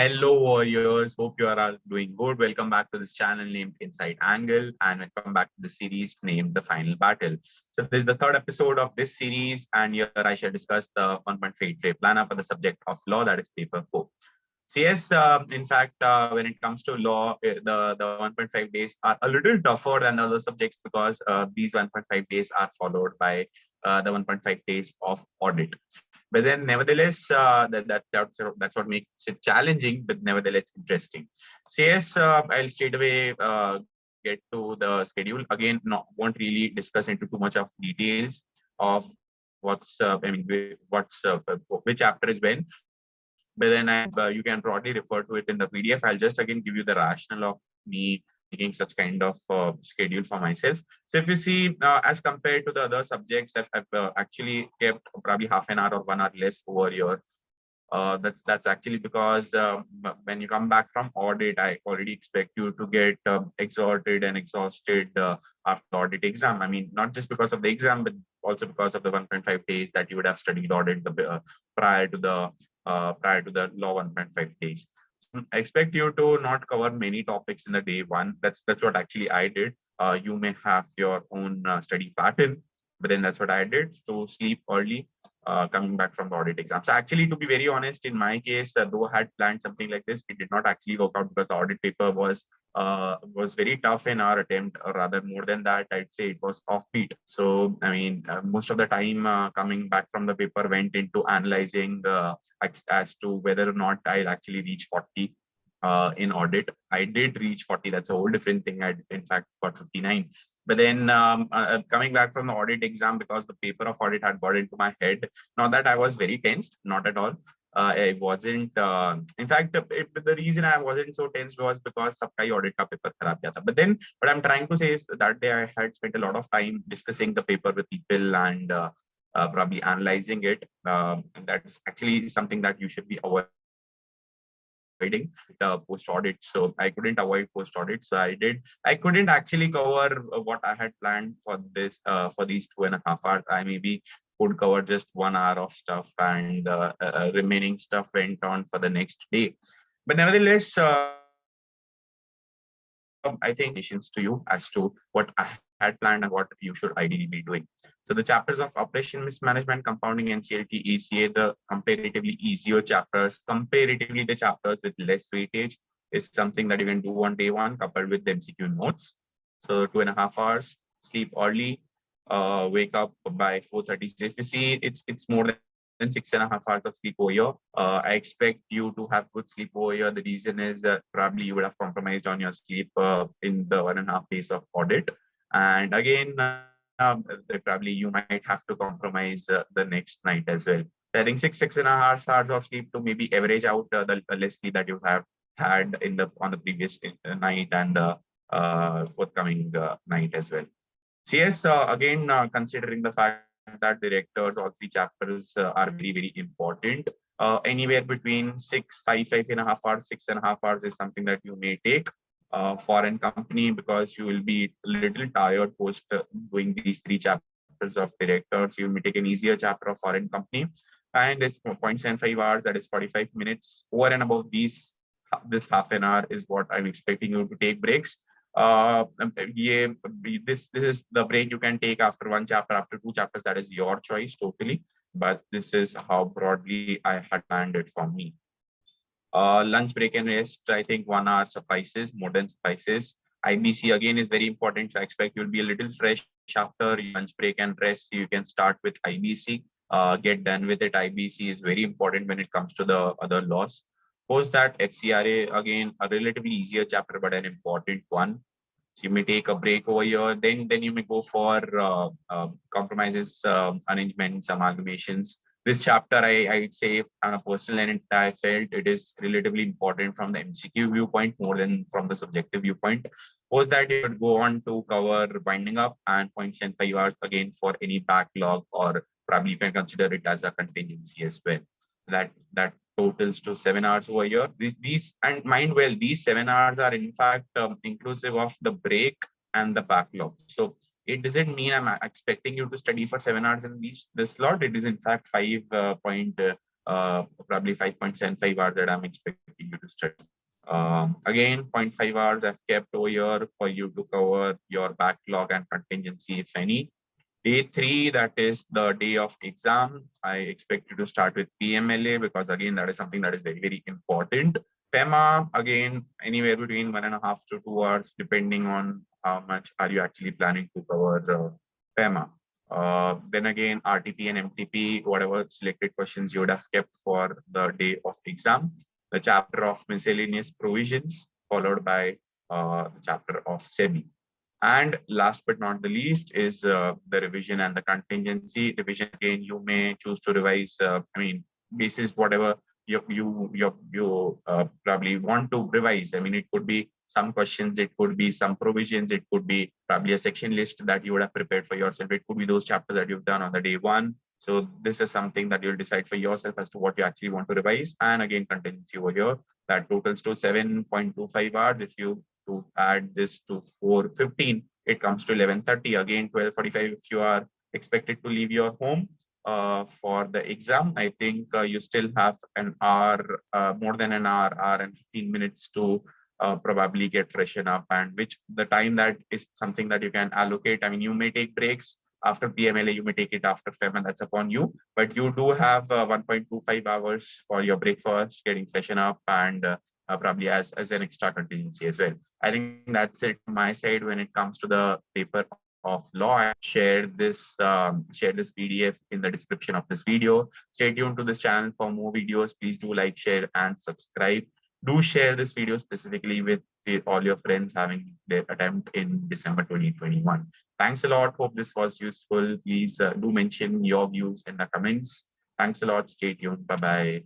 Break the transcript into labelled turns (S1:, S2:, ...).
S1: Hello, warriors. Hope you are all doing good. Welcome back to this channel named Inside Angle, and welcome back to the series named The Final Battle. So, this is the third episode of this series, and here I shall discuss the 1.5 day planner for the subject of law, that is paper 4. So, yes, in fact, when it comes to law, the 1.5 days are a little tougher than other subjects because these 1.5 days are followed by the 1.5 days of audit. But then, nevertheless, that's what makes it challenging, but nevertheless interesting. So yes, I'll straight away get to the schedule. Again, no, won't really discuss into too much of details of which chapter is when. But then you can broadly refer to it in the PDF. I'll just again give you the rationale of me making such kind of schedule for myself. So if you see, as compared to the other subjects, I've actually kept probably half an hour or 1 hour less over here. That's actually because when you come back from audit, I already expect you to get exhausted and exhausted after the audit exam. I mean, not just because of the exam, but also because of the 1.5 days that you would have studied audit prior to the law 1.5 days. I expect you to not cover many topics in the day one. That's what actually I did. You may have your own study pattern, but then that's what I did. So sleep early, coming back from the audit exam. So actually, to be very honest, in my case, though I had planned something like this, it did not actually work out because the audit paper was very tough in our attempt, or rather more than that, I'd say it was offbeat. So I mean, most of the time coming back from the paper went into analyzing as to whether or not I'll actually reach 40 in audit. I did reach 40. That's a whole different thing. I in fact got 59. But then coming back from the audit exam, because the paper of audit had got into my head, not that I was very tensed, not at all. I wasn't. In fact, the reason I wasn't so tense was because सबका ही audit का paper खराब गया था. But then, what I'm trying to say is that day I had spent a lot of time discussing the paper with people and probably analyzing it. That's actually something that you should be avoiding the post audit. So I couldn't avoid post audit. So I couldn't actually cover what I had planned for these 2.5 hours. I maybe could cover just 1 hour of stuff, and remaining stuff went on for the next day. But nevertheless, I think to you as to what I had planned and what you should ideally be doing. So the chapters of operation mismanagement, compounding, and CLT ECA, the comparatively easier chapters, comparatively the chapters with less weightage, is something that you can do on day one, coupled with the MCQ notes. So 2.5 hours, sleep early, wake up by 4:30. So if you see, it's more than 6.5 hours of sleep over here. I expect you to have good sleep over here. The reason is that probably you would have compromised on your sleep in the 1.5 days of audit. And again, probably you might have to compromise the next night as well. So I think 6.5 hours of sleep to maybe average out the less sleep that you have had on the previous night and the forthcoming night as well. So yes, again, considering the fact that directors, all three chapters are very, very important. Anywhere between 5.5 hours, 6.5 hours is something that you may take foreign company, because you will be a little tired post doing these three chapters of directors. You may take an easier chapter of foreign company, and this 0.75 hours, that is 45 minutes. Over and above this half an hour is what I'm expecting you to take breaks. Yeah, this is the break you can take after one chapter, after two chapters. That is your choice totally. But this is how broadly I had planned it for me. Lunch break and rest, I think 1 hour suffices, more than suffices. IBC again is very important. So I expect you'll be a little fresh after your lunch break and rest. You can start with IBC, get done with it. IBC is very important when it comes to the other laws. Post that, FCRA, again, a relatively easier chapter, but an important one. So you may take a break over here. Then you may go for compromises, arrangements, amalgamations. This chapter, I'd say, on a personal end, I felt it is relatively important from the MCQ viewpoint more than from the subjective viewpoint. Post that, you would go on to cover winding up and 0.75 hours again for any backlog, or probably you can consider it as a contingency as well. That totals to 7 hours over here. These and mind well, these 7 hours are in fact inclusive of the break and the backlog. So it doesn't mean I'm expecting you to study for 7 hours in this slot. It is in fact 5.5 probably 5.75 hours that I'm expecting you to study. Again, zero point 0.5 hours I've kept over here for you to cover your backlog and contingency, if any. Day three, that is the day of exam. I expect you to start with PMLA because again, that is something that is very, very important. FEMA, again, anywhere between 1.5 to 2 hours, depending on how much are you actually planning to cover FEMA. Then again, RTP and MTP, whatever selected questions you would have kept for the day of exam. The chapter of miscellaneous provisions, followed by the chapter of SEBI. And last but not the least is the revision and the contingency. Revision again, you may choose to revise. Basis whatever you probably want to revise. I mean, it could be some questions, it could be some provisions, it could be probably a section list that you would have prepared for yourself. It could be those chapters that you've done on the day one. So this is something that you'll decide for yourself as to what you actually want to revise. And again, contingency over here that totals to 7.25 hours. If you to add this to 4:15, it comes to 11:30. Again, 12:45 if you are expected to leave your home for the exam. I think you still have an hour, more than an hour and 15 minutes to probably get freshen up, and which the time that is something that you can allocate. I mean, you may take breaks after PMLA, you may take it after FEM, and that's upon you. But you do have 1.25 hours for your breakfast, getting freshen up, and probably as an extra contingency as well. I think that's it from my side when it comes to the paper of law. I have shared this PDF in the description of this video. Stay tuned to this channel for more videos. Please do like, share, and subscribe. Do share this video specifically with all your friends having their attempt in December 2021. Thanks a lot. Hope this was useful. Please do mention your views in the comments. Thanks a lot. Stay tuned. Bye bye.